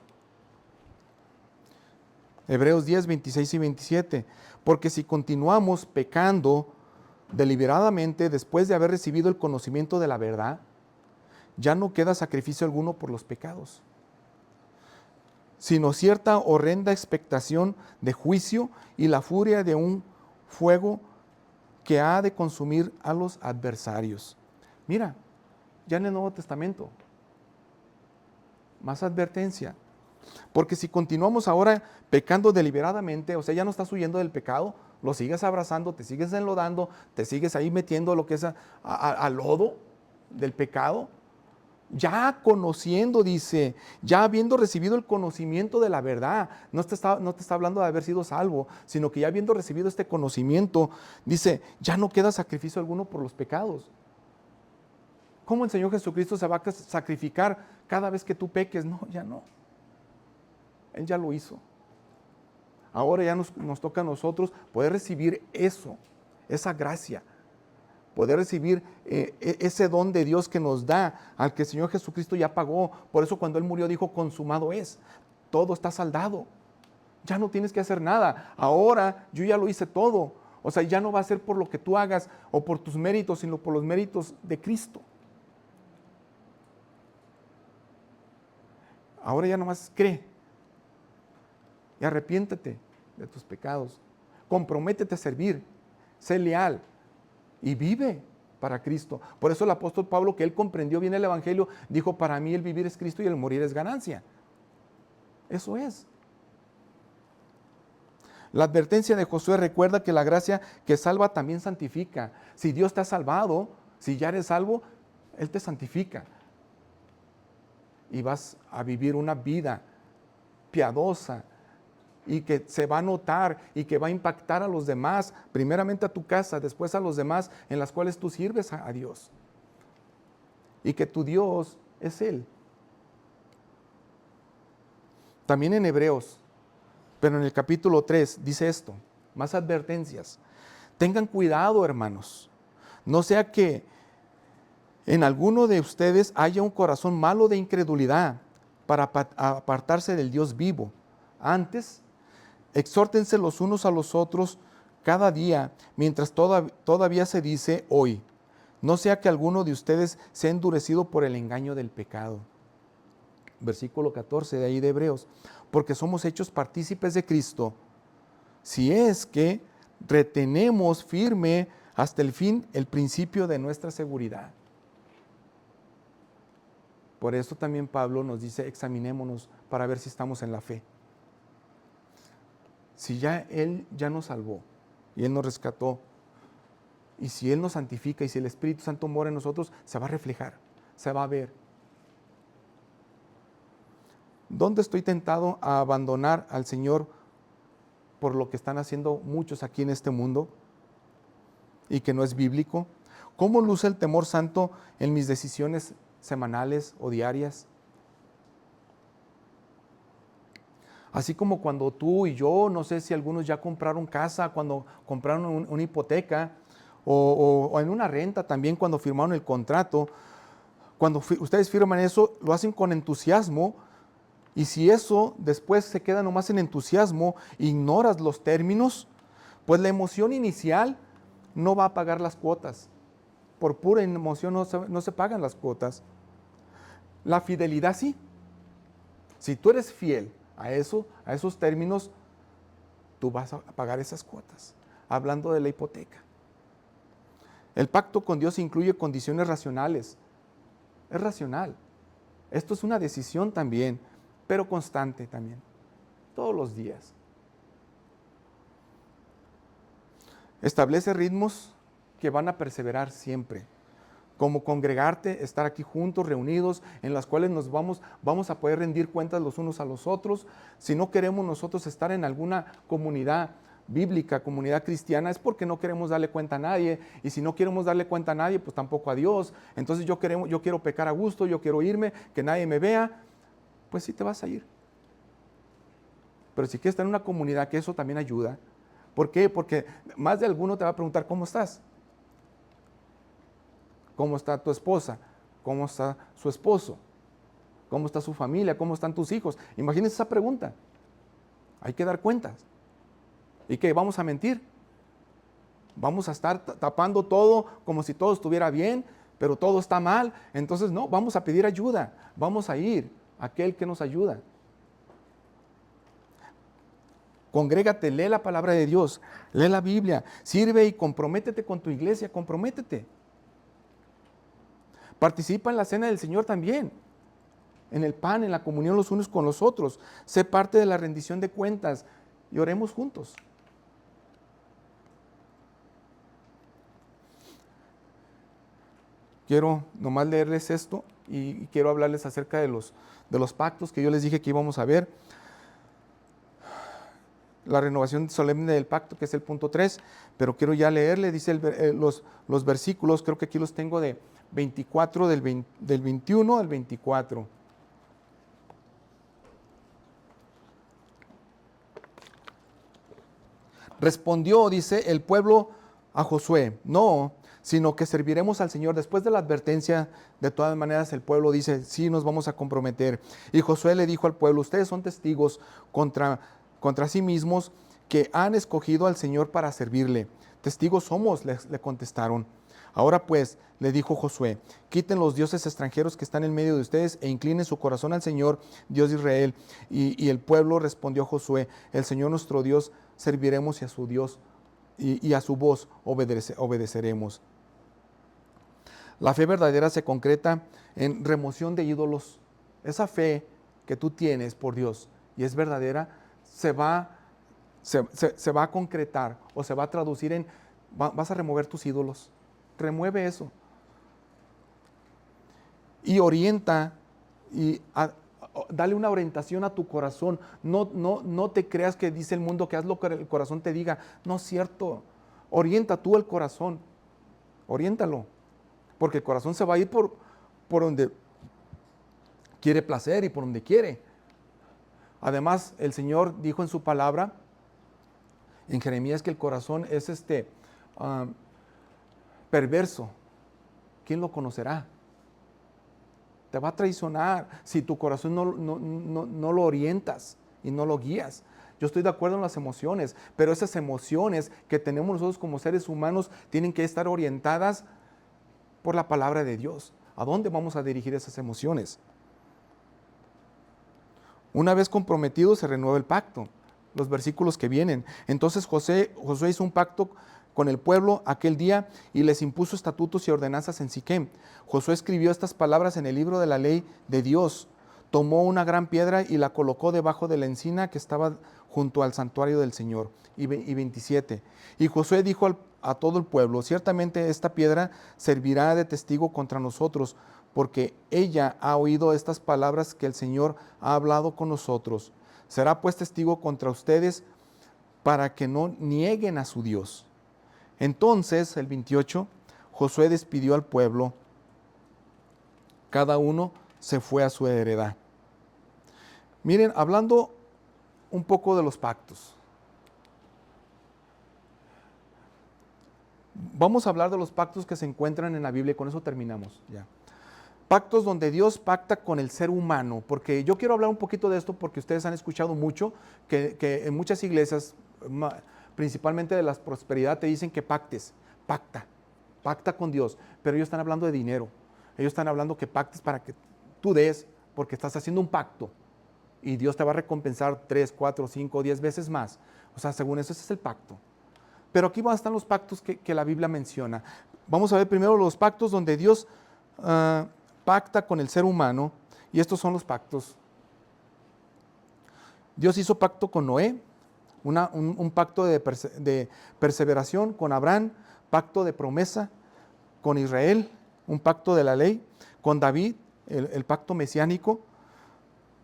Hebreos 10, 26 y 27. Porque si continuamos pecando deliberadamente después de haber recibido el conocimiento de la verdad, ya no queda sacrificio alguno por los pecados, sino cierta horrenda expectación de juicio y la furia de un fuego que ha de consumir a los adversarios. Mira, ya en el Nuevo Testamento, más advertencia. Porque si continuamos ahora pecando deliberadamente, o sea, ya no estás huyendo del pecado, lo sigues abrazando, te sigues enlodando, te sigues ahí metiendo lo que es al lodo del pecado, ya conociendo, dice, ya habiendo recibido el conocimiento de la verdad, no te está hablando de haber sido salvo, sino que ya habiendo recibido este conocimiento, dice, ya no queda sacrificio alguno por los pecados. ¿Cómo el Señor Jesucristo se va a sacrificar cada vez que tú peques? No, ya no. Él ya lo hizo. Ahora ya nos toca a nosotros poder recibir eso, esa gracia, poder recibir ese don de Dios que nos da, al que el Señor Jesucristo ya pagó. Por eso cuando Él murió dijo, consumado es, todo está saldado. Ya no tienes que hacer nada. Ahora yo ya lo hice todo. O sea, ya no va a ser por lo que tú hagas o por tus méritos, sino por los méritos de Cristo. Ahora ya nomás cree y arrepiéntete de tus pecados. Comprométete a servir, sé leal y vive para Cristo. Por eso el apóstol Pablo, que él comprendió bien el Evangelio, dijo, para mí el vivir es Cristo y el morir es ganancia. Eso es. La advertencia de Josué recuerda que la gracia que salva también santifica. Si Dios te ha salvado, si ya eres salvo, Él te santifica. Y vas a vivir una vida piadosa y que se va a notar y que va a impactar a los demás, primeramente a tu casa, después a los demás en las cuales tú sirves a Dios. Y que tu Dios es Él. También en Hebreos, pero en el capítulo 3 dice esto, más advertencias. Tengan cuidado, hermanos, no sea que en alguno de ustedes haya un corazón malo de incredulidad para apartarse del Dios vivo. Antes, exhórtense los unos a los otros cada día, mientras todavía se dice hoy. No sea que alguno de ustedes sea endurecido por el engaño del pecado. Versículo 14 de ahí de Hebreos. Porque somos hechos partícipes de Cristo, si es que retenemos firme hasta el fin el principio de nuestra seguridad. Por eso también Pablo nos dice, examinémonos para ver si estamos en la fe. Si ya Él ya nos salvó y Él nos rescató, y si Él nos santifica y si el Espíritu Santo mora en nosotros, se va a reflejar, se va a ver. ¿Dónde estoy tentado a abandonar al Señor por lo que están haciendo muchos aquí en este mundo y que no es bíblico? ¿Cómo luce el temor santo en mis decisiones semanales o diarias? Así como cuando tú y yo, no sé si algunos ya compraron casa, cuando compraron una hipoteca o en una renta también cuando firmaron el contrato, cuando ustedes firman eso, lo hacen con entusiasmo. Y si eso después se queda nomás en entusiasmo, ignoras los términos, pues la emoción inicial no va a pagar las cuotas. Por pura emoción no se pagan las cuotas. La fidelidad sí. Si tú eres fiel a esos términos, tú vas a pagar esas cuotas. Hablando de la hipoteca. El pacto con Dios incluye condiciones racionales. Es racional. Esto es una decisión también, pero constante también, todos los días. Establece ritmos que van a perseverar siempre, como congregarte, estar aquí juntos, reunidos, en las cuales nos vamos a poder rendir cuentas los unos a los otros. Si no queremos nosotros estar en alguna comunidad bíblica, comunidad cristiana, es porque no queremos darle cuenta a nadie, y si no queremos darle cuenta a nadie, pues tampoco a Dios. Entonces yo quiero pecar a gusto, yo quiero irme, que nadie me vea, pues sí te vas a ir. Pero si quieres estar en una comunidad, que eso también ayuda. ¿Por qué? Porque más de alguno te va a preguntar, ¿cómo estás? ¿Cómo está tu esposa? ¿Cómo está su esposo? ¿Cómo está su familia? ¿Cómo están tus hijos? Imagínense esa pregunta. Hay que dar cuentas. ¿Y qué? ¿Vamos a mentir? ¿Vamos a estar tapando todo como si todo estuviera bien? pero todo está mal. Entonces no, vamos a pedir ayuda, vamos a ir a aquel que nos ayuda. Congrégate, lee la palabra de Dios, lee la Biblia, sirve y comprométete con tu iglesia, comprométete. Participa en la cena del Señor también, en el pan, en la comunión los unos con los otros. Sé parte de la rendición de cuentas y oremos juntos. Quiero nomás leerles esto y quiero hablarles acerca de los pactos que yo les dije que íbamos a ver. La renovación solemne del pacto, que es el punto 3, pero quiero ya leerle, dice los versículos, creo que aquí los tengo de 24, del 21 al 24. Respondió, dice, el pueblo a Josué, no, sino que serviremos al Señor. Después de la advertencia, de todas maneras el pueblo dice, sí, nos vamos a comprometer. Y Josué le dijo al pueblo, ustedes son testigos contra sí mismos que han escogido al Señor para servirle. Testigos somos, le contestaron. Ahora pues, le dijo Josué, quiten los dioses extranjeros que están en medio de ustedes e inclinen su corazón al Señor, Dios de Israel. Y el pueblo respondió a Josué, el Señor nuestro Dios serviremos y a su Dios y a su voz obedeceremos. La fe verdadera se concreta en remoción de ídolos. Esa fe que tú tienes por Dios y es verdadera, se va a concretar o se va a traducir en, vas a remover tus ídolos. Remueve eso. Y orienta y dale una orientación a tu corazón. No te creas que dice el mundo que haz lo que el corazón te diga. No es cierto. Orienta tú el corazón. Oriéntalo. Porque el corazón se va a ir por donde quiere placer y por donde quiere. Además, el Señor dijo en su palabra, en Jeremías, que el corazón es perverso. ¿Quién lo conocerá? Te va a traicionar si tu corazón no lo orientas y no lo guías. Yo estoy de acuerdo en las emociones, pero esas emociones que tenemos nosotros como seres humanos tienen que estar orientadas por la palabra de Dios. ¿A dónde vamos a dirigir esas emociones? Una vez comprometido se renueva el pacto. Los versículos que vienen. Entonces Josué hizo un pacto con el pueblo aquel día y les impuso estatutos y ordenanzas en Siquem. Josué escribió estas palabras en el libro de la ley de Dios. Tomó una gran piedra y la colocó debajo de la encina que estaba junto al santuario del Señor. Y 27. Y Josué dijo a todo el pueblo, ciertamente esta piedra servirá de testigo contra nosotros, porque ella ha oído estas palabras que el Señor ha hablado con nosotros. Será pues testigo contra ustedes para que no nieguen a su Dios. Entonces, el 28, Josué despidió al pueblo. Cada uno se fue a su heredad. Miren, hablando un poco de los pactos. Vamos a hablar de los pactos que se encuentran en la Biblia y con eso terminamos ya. Pactos donde Dios pacta con el ser humano, porque yo quiero hablar un poquito de esto porque ustedes han escuchado mucho que en muchas iglesias, principalmente de la prosperidad, te dicen que pacta con Dios, pero ellos están hablando de dinero, ellos están hablando que pactes para que tú des, porque estás haciendo un pacto y Dios te va a recompensar 3, 4, 5, 10 veces más, o sea, según eso ese es el pacto. Pero aquí están los pactos que la Biblia menciona. Vamos a ver primero los pactos donde Dios pacta con el ser humano, y estos son los pactos. Dios hizo pacto con Noé, un pacto de perseveración con Abraham, pacto de promesa con Israel, un pacto de la ley, con David, el pacto mesiánico,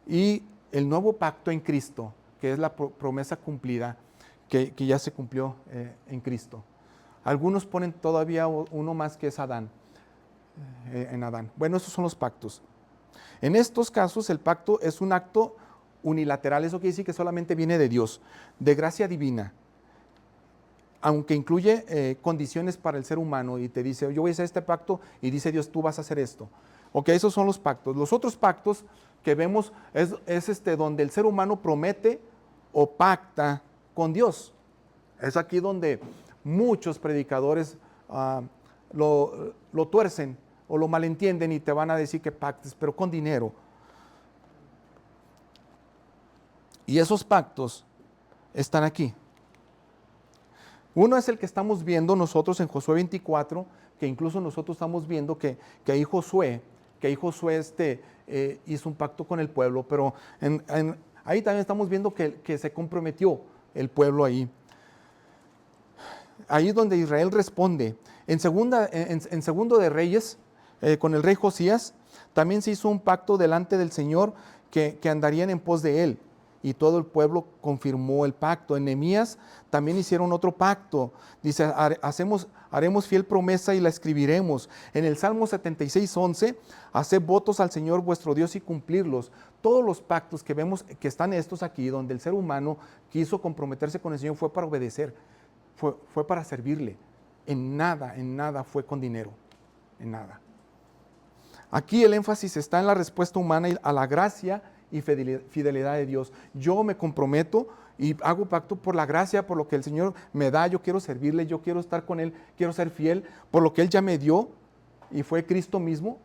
y el nuevo pacto en Cristo, que es la promesa cumplida, que ya se cumplió en Cristo. Algunos ponen todavía uno más que es Adán. En Adán. Bueno, esos son los pactos. En estos casos el pacto es un acto unilateral, eso quiere decir que solamente viene de Dios, de gracia divina, aunque incluye condiciones para el ser humano y te dice, yo voy a hacer este pacto y dice Dios, tú vas a hacer esto. Ok, esos son los pactos. Los otros pactos que vemos es donde el ser humano promete o pacta con Dios. Es aquí donde muchos predicadores lo tuercen o lo malentienden y te van a decir que pactes, pero con dinero. Y esos pactos están aquí. Uno es el que estamos viendo nosotros en Josué 24, que incluso nosotros estamos viendo que ahí Josué hizo un pacto con el pueblo, pero ahí también estamos viendo que se comprometió el pueblo ahí. Ahí es donde Israel responde. En segundo de Reyes, con el rey Josías, también se hizo un pacto delante del Señor que andarían en pos de él. Y todo el pueblo confirmó el pacto. En Nehemías también hicieron otro pacto. Dice, haremos fiel promesa y la escribiremos. En el Salmo 76:11, haced votos al Señor vuestro Dios y cumplirlos. Todos los pactos que vemos que están estos aquí, donde el ser humano quiso comprometerse con el Señor, fue para obedecer, fue para servirle. En nada fue con dinero, en nada. Aquí el énfasis está en la respuesta humana a la gracia y fidelidad de Dios. Yo me comprometo y hago pacto por la gracia, por lo que el Señor me da. Yo quiero servirle, yo quiero estar con Él, quiero ser fiel por lo que Él ya me dio, y fue Cristo mismo,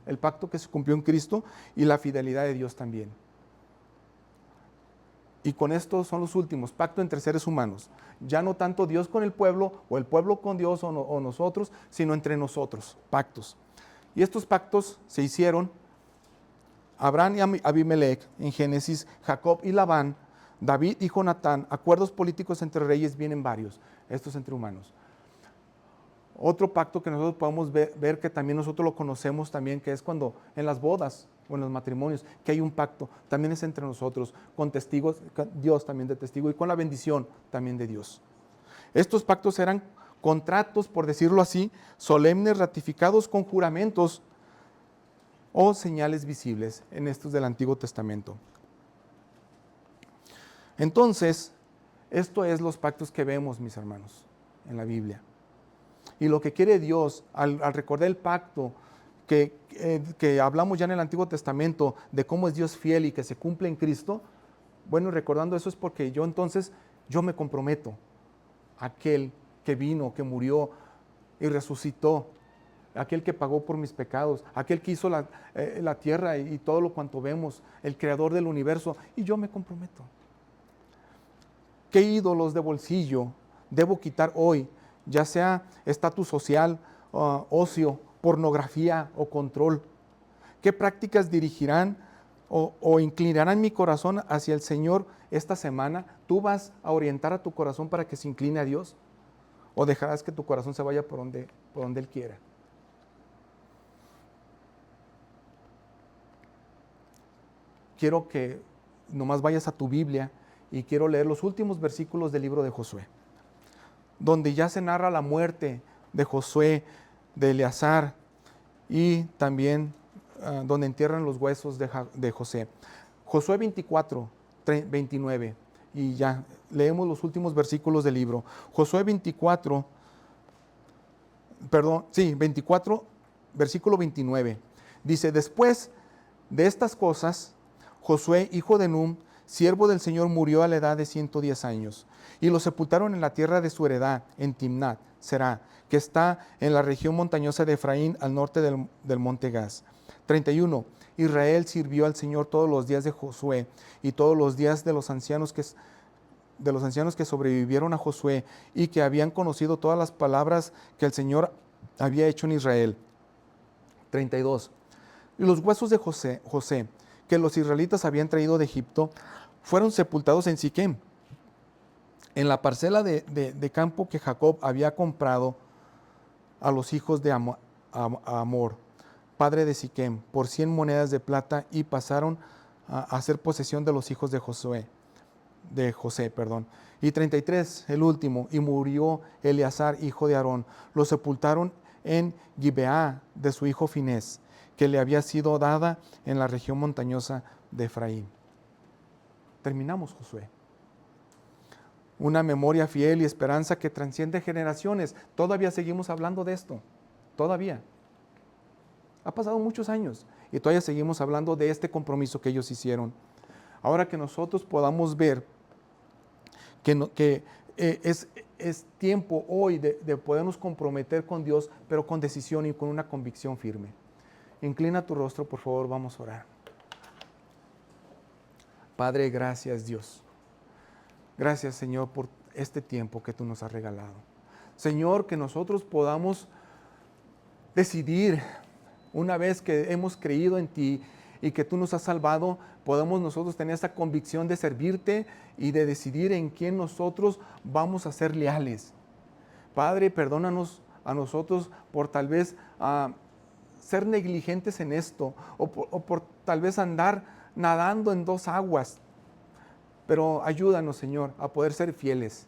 el pacto que se cumplió en Cristo, y la fidelidad de Dios también. Y con esto son los últimos, pacto entre seres humanos. Ya no tanto Dios con el pueblo, o el pueblo con Dios, o nosotros, sino entre nosotros, pactos. Y estos pactos se hicieron Abraham y Abimelech en Génesis, Jacob y Labán, David y Jonatán. Acuerdos políticos entre reyes vienen varios, estos entre humanos. Otro pacto que nosotros podemos ver que también nosotros lo conocemos también, que es cuando en las bodas o en los matrimonios, que hay un pacto, también es entre nosotros, con testigos, Dios también de testigo, y con la bendición también de Dios. Estos pactos eran contratos, por decirlo así, solemnes, ratificados con juramentos o señales visibles en estos del Antiguo Testamento. Entonces, esto es los pactos que vemos, mis hermanos, en la Biblia. Y lo que quiere Dios, al recordar el pacto que hablamos ya en el Antiguo Testamento, de cómo es Dios fiel y que se cumple en Cristo, bueno, recordando eso es porque yo me comprometo a aquel que vino, que murió y resucitó, aquel que pagó por mis pecados, aquel que hizo la tierra y todo lo cuanto vemos, el creador del universo, y yo me comprometo. ¿Qué ídolos de bolsillo debo quitar hoy? Ya sea estatus social, ocio, pornografía o control. ¿Qué prácticas dirigirán o inclinarán mi corazón hacia el Señor esta semana? ¿Tú vas a orientar a tu corazón para que se incline a Dios? ¿O dejarás que tu corazón se vaya por donde Él quiera? Quiero que nomás vayas a tu Biblia y quiero leer los últimos versículos del libro de Josué, donde ya se narra la muerte de Josué, de Eleazar, y también donde entierran los huesos de José. Josué 24, 29, y ya leemos los últimos versículos del libro. Josué 24, versículo 29, dice: después de estas cosas, Josué, hijo de Nun, siervo del Señor, murió a la edad de 110 años, y lo sepultaron en la tierra de su heredad, en Timnat Será, que está en la región montañosa de Efraín, al norte del monte Gaz. 31. Israel sirvió al Señor todos los días de Josué y todos los días de los ancianos que sobrevivieron a Josué y que habían conocido todas las palabras que el Señor había hecho en Israel. 32. Y los huesos de José, que los israelitas habían traído de Egipto, fueron sepultados en Siquem, en la parcela de campo que Jacob había comprado a los hijos de Amor, padre de Siquem, por 100 monedas de plata, y pasaron a hacer posesión de los hijos de José. Y 33, el último, y murió Eleazar, hijo de Aarón. Lo sepultaron en Gibeá de su hijo Finés, que le había sido dada en la región montañosa de Efraín. Terminamos Josué. Una memoria fiel y esperanza que trasciende generaciones. Todavía seguimos hablando de esto. Todavía. Ha pasado muchos años y todavía seguimos hablando de este compromiso que ellos hicieron. Ahora que nosotros podamos ver que es tiempo hoy de podernos comprometer con Dios, pero con decisión y con una convicción firme. Inclina tu rostro, por favor, vamos a orar. Padre, gracias Dios. Gracias, Señor, por este tiempo que tú nos has regalado. Señor, que nosotros podamos decidir, una vez que hemos creído en ti y que tú nos has salvado, podamos nosotros tener esa convicción de servirte y de decidir en quién nosotros vamos a ser leales. Padre, perdónanos a nosotros por tal vez ser negligentes en esto o por tal vez andar nadando en dos aguas. Pero ayúdanos, Señor, a poder ser fieles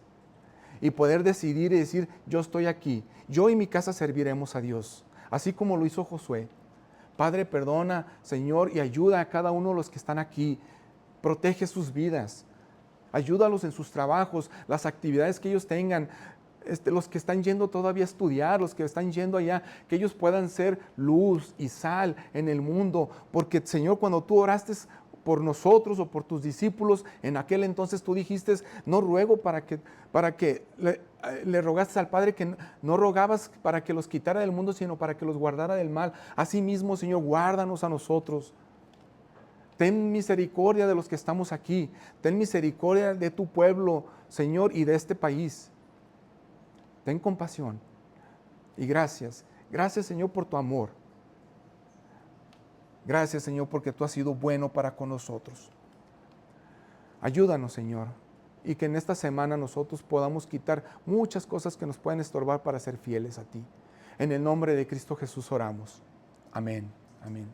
y poder decidir y decir, yo estoy aquí, yo y mi casa serviremos a Dios, así como lo hizo Josué. Padre, perdona, Señor, y ayuda a cada uno de los que están aquí. Protege sus vidas, ayúdalos en sus trabajos, las actividades que ellos tengan, los que están yendo todavía a estudiar, los que están yendo allá, que ellos puedan ser luz y sal en el mundo, porque, Señor, cuando tú oraste por nosotros o por tus discípulos, en aquel entonces tú dijiste, no ruego para que le rogaste al Padre, que no rogabas para que los quitara del mundo, sino para que los guardara del mal. Asimismo, Señor, guárdanos a nosotros. Ten misericordia de los que estamos aquí. Ten misericordia de tu pueblo, Señor, y de este país. Ten compasión. Y gracias. Gracias, Señor, por tu amor. Gracias, Señor, porque tú has sido bueno para con nosotros. Ayúdanos, Señor, y que en esta semana nosotros podamos quitar muchas cosas que nos pueden estorbar para ser fieles a ti. En el nombre de Cristo Jesús oramos. Amén. Amén.